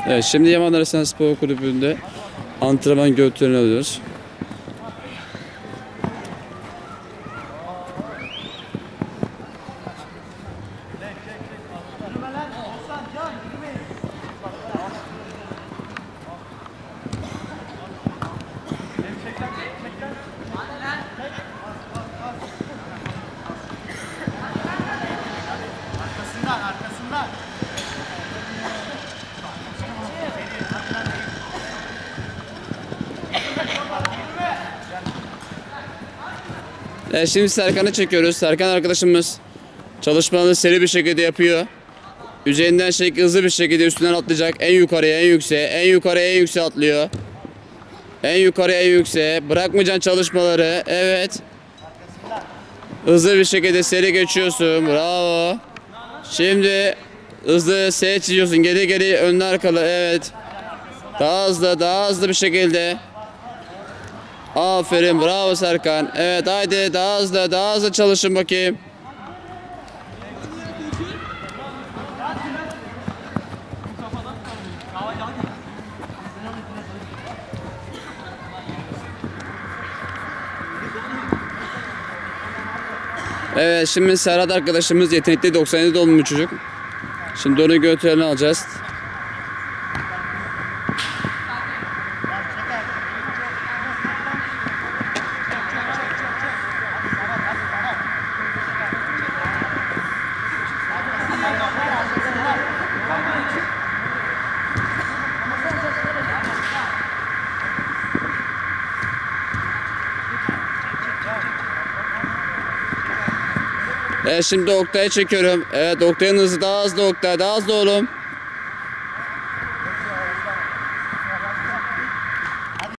Evet, şimdi Yaman Araslan Spor Kulübü'nde antrenman görüntülerini alıyoruz. Arkasından. Evet, şimdi Serkan'ı çekiyoruz. Serkan arkadaşımız çalışmalarını seri bir şekilde yapıyor. Üzerinden hızlı bir şekilde üstünden atlayacak. En yukarıya, en yükseğe, en yukarıya, en yükseğe atlıyor. En yukarıya, en yükseğe. Bırakmayacaksın çalışmaları. Evet. Hızlı bir şekilde seri geçiyorsun. Bravo. Şimdi hızlı S çiziyorsun. Geri geri, önlü arkalı. Evet. Daha hızlı bir şekilde. Aferin, bravo Serkan. Evet, haydi daha hızlı çalışın bakayım. Evet, şimdi Serhat arkadaşımız yetenekli, 97 doğumlu bir çocuk. Şimdi onun görüntülerini alacağız. Evet, şimdi Oktay'ı çekiyorum. Evet, Oktay'ın hızı daha hızlı, Oktay daha hızlı oğlum.